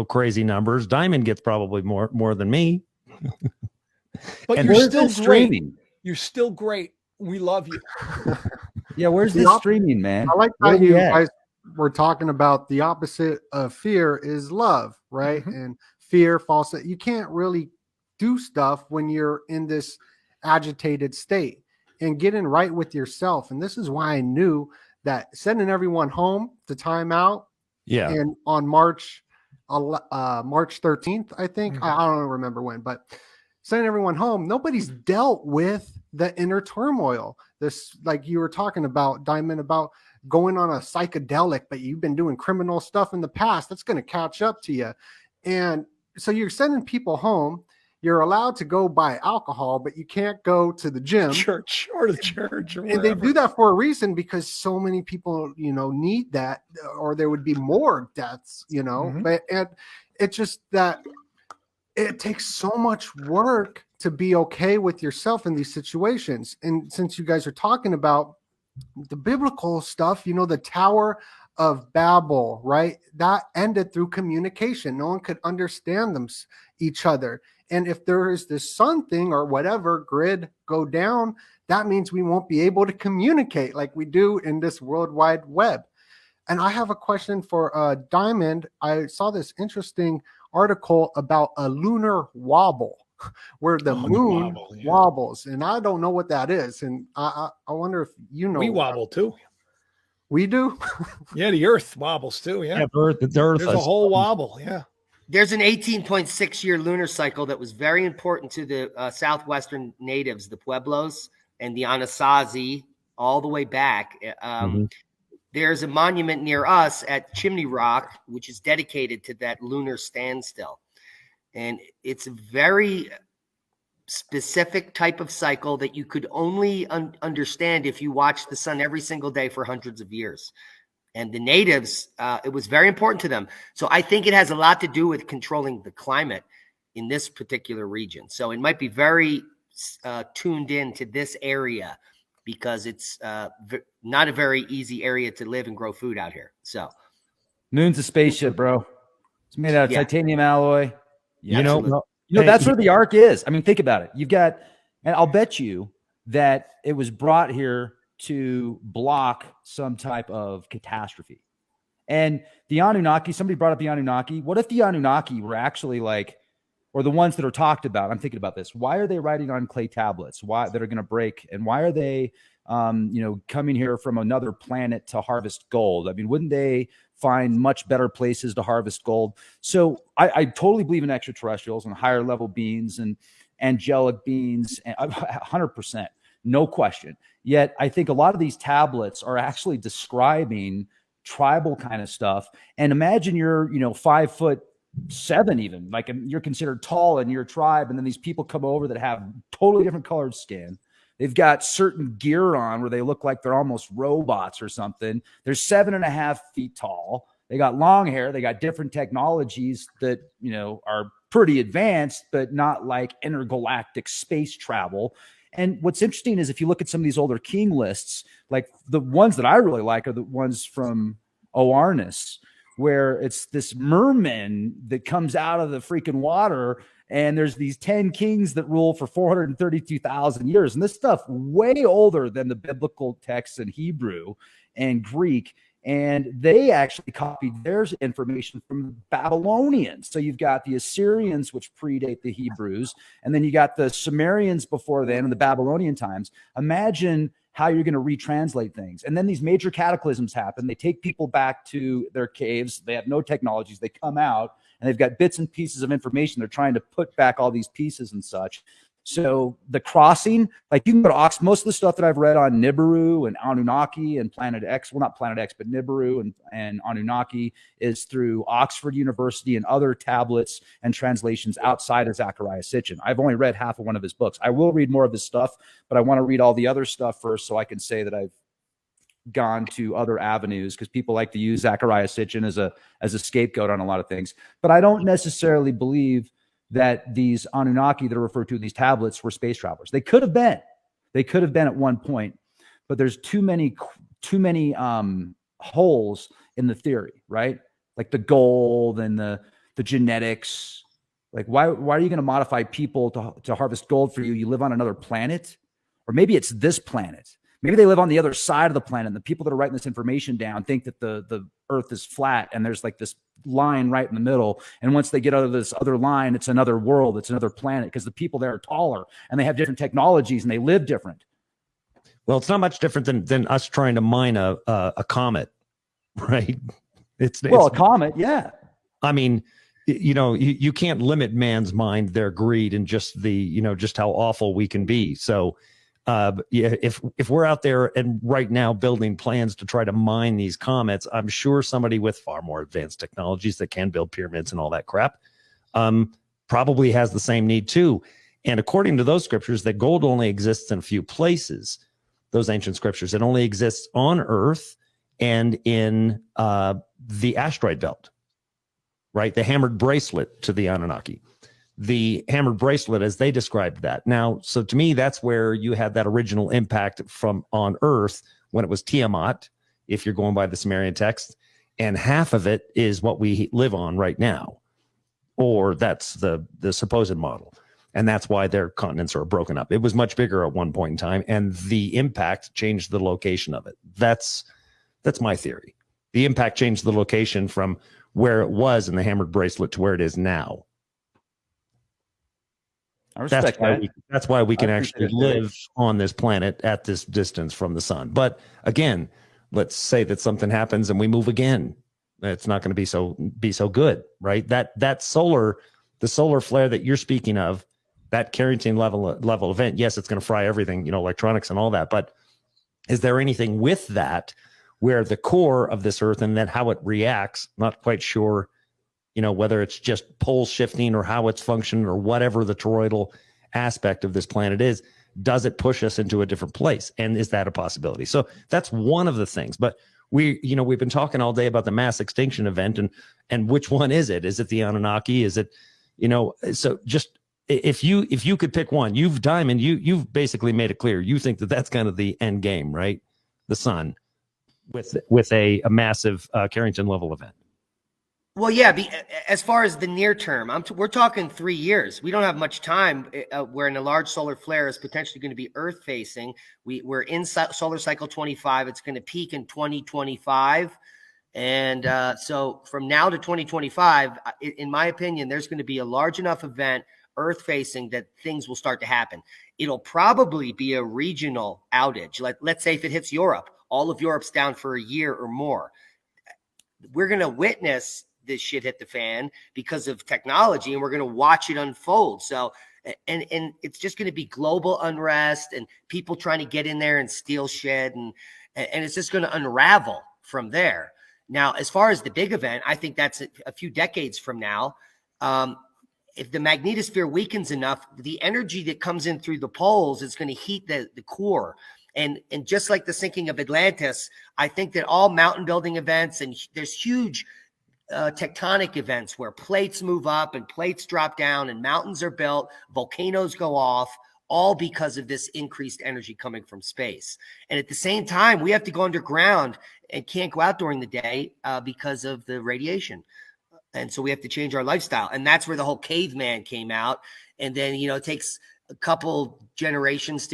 crazy numbers. Diamond gets probably more than me. But And you're where's still this great. streaming? You're still great. We love you. Yeah, where's this streaming, man? I like Where how are we you at? guys were talking about the opposite of fear is love, right? Mhm. And fear, false. You can't really do stuff when you're in this agitated state and getting right with yourself. And this is why I knew that sending everyone home to time out Yeah. and on March 13th, I think, Mhm. I don't remember when, but sending everyone home, nobody's dealt with the inner turmoil. This, like you were talking about, Diamond, about going on a psychedelic, but you've been doing criminal stuff in the past. That's going to catch up to you. And so you're sending people home. You're allowed to go buy alcohol, but you can't go to the gym. Church or the church or And whatever. they do that for a reason, because so many people, need that, or there would be more deaths, Mhm. But and it's just that it takes so much work to be okay with yourself in these situations. And since you guys are talking about the biblical stuff, the Tower of Babel, right? That ended through communication. No one could understand each other. And if there is this sun thing or whatever grid go down, that means we won't be able to communicate like we do in this World Wide Web. And I have a question for Diamond. I saw this interesting article about a lunar wobble where the moon wobbles. And I don't know what that is. And I wonder if you know. We wobble too. We do? Yeah, the earth wobbles too. Yeah. Yeah, the earth There's a whole wobble. Yeah. There's an 18.6-year lunar cycle that was very important to the southwestern natives, the Pueblos and the Anasazi, all the way back. There's a monument near us at Chimney Rock, which is dedicated to that lunar standstill. And it's a very specific type of cycle that you could only understand if you watch the sun every single day for hundreds of years. And the natives, it was very important to them. So I think it has a lot to do with controlling the climate in this particular region. So it might be very tuned in to this area, because it's not a very easy area to live and grow food out here. So Moon's a spaceship, bro. It's made out of titanium alloy. You know, that's where the Ark is. I mean, think about it. You've got, and I'll bet you that it was brought here to block some type of catastrophe. And the Anunnaki, somebody brought up the Anunnaki. What if the Anunnaki were actually like, or the ones that are talked about? I'm thinking about this. Why are they writing on clay tablets? Why that are going to break? And why are they, coming here from another planet to harvest gold? I mean, wouldn't they find much better places to harvest gold? So I totally believe in extraterrestrials and higher level beings and angelic beings, and 100%, no question. Yet I think a lot of these tablets are actually describing tribal kind of stuff. And imagine you're, 5'7" even, like you're considered tall in your tribe. And then these people come over that have totally different colored skin. They've got certain gear on where they look like they're almost robots or something. They're 7.5 feet tall. They got long hair. They got different technologies that, are pretty advanced, but not like intergalactic space travel. And what's interesting is if you look at some of these older king lists, like the ones that I really like are the ones from Oarnes, where it's this merman that comes out of the freaking water, and there's these 10 kings that rule for 432,000 years. And this stuff way older than the biblical texts in Hebrew and Greek. And they actually copied their information from the Babylonians. So you've got the Assyrians, which predate the Hebrews, and then you got the Sumerians before then in the Babylonian times. Imagine how you're going to retranslate things. And then these major cataclysms happen. They take people back to their caves. They have no technologies. They come out and they've got bits and pieces of information. They're trying to put back all these pieces and such. So the crossing, like you can go to Oxford. Most of the stuff that I've read on Nibiru and Anunnaki and Planet X, well, not Planet X, but Nibiru and Anunnaki is through Oxford University and other tablets and translations outside of Zecharia Sitchin. I've only read half of one of his books. I will read more of his stuff, but I want to read all the other stuff first so I can say that I've gone to other avenues, because people like to use Zecharia Sitchin as a scapegoat on a lot of things. But I don't necessarily believe that these Anunnaki that are referred to in these tablets were space travelers. They could have been. They could have been at one point, but there's too many holes in the theory, right? Like the gold and the the genetics. Like, why are you going to modify people to harvest gold for you? You live on another planet, or maybe it's this planet. Maybe they live on the other side of the planet. And the people that are writing this information down think that the Earth is flat, and there's like this line right in the middle. And once they get out of this other line, it's another world, it's another planet, because the people there are taller and they have different technologies and they live different. Well, it's not much different than us trying to mine a comet, right? It's a comet, yeah. I mean, you can't limit man's mind, their greed, and just just how awful we can be. So, if we're out there and right now building plans to try to mine these comets, I'm sure somebody with far more advanced technologies that can build pyramids and all that crap, probably has the same need too. And according to those scriptures, that gold only exists in a few places. Those ancient scriptures, it only exists on Earth and in the asteroid belt. Right? The hammered bracelet to the Anunnaki. The hammered bracelet, as they described that. Now, so to me, that's where you had that original impact from on Earth when it was Tiamat, if you're going by the Sumerian text, and half of it is what we live on right now. Or that's the supposed model. And that's why their continents are broken up. It was much bigger at one point in time, and the impact changed the location of it. That's my theory. The impact changed the location from where it was in the hammered bracelet to where it is now. I respect that. That's why we can actually live on this planet at this distance from the sun. But again, let's say that something happens and we move again. It's not going to be so good, right? The solar flare that you're speaking of, that Carrington level event, yes, it's going to fry everything, electronics and all that. But is there anything with that where the core of this Earth and then how it reacts, not quite sure, whether it's just pole shifting or how it's functioning or whatever the toroidal aspect of this planet is, does it push us into a different place? And is that a possibility? So that's one of the things. But we've been talking all day about the mass extinction event and which one is it? Is it the Anunnaki? Is it, so just if you could pick one, you've basically made it clear. You think that that's kind of the end game, right? The sun. With a massive Carrington level event. Well, yeah. As far as the near term, we're talking 3 years. We don't have much time. Where a large solar flare is potentially going to be Earth facing. We're in solar cycle 25. It's going to peak in 2025, and so from now to 2025, in my opinion, there's going to be a large enough event Earth facing that things will start to happen. It'll probably be a regional outage. Let's say if it hits Europe. All of Europe's down for a year or more. We're going to witness this shit hit the fan because of technology, and we're going to watch it unfold. So, and it's just going to be global unrest and people trying to get in there and steal shit, and it's just going to unravel from there. Now, as far as the big event, I think that's a few decades from now. If the magnetosphere weakens enough, the energy that comes in through the poles is going to heat the core. And just like the sinking of Atlantis, I think that all mountain building events, and there's huge tectonic events where plates move up and plates drop down and mountains are built, volcanoes go off, all because of this increased energy coming from space. And at the same time, we have to go underground and can't go out during the day because of the radiation. And so we have to change our lifestyle. And that's where the whole caveman came out. And then, it takes a couple generations to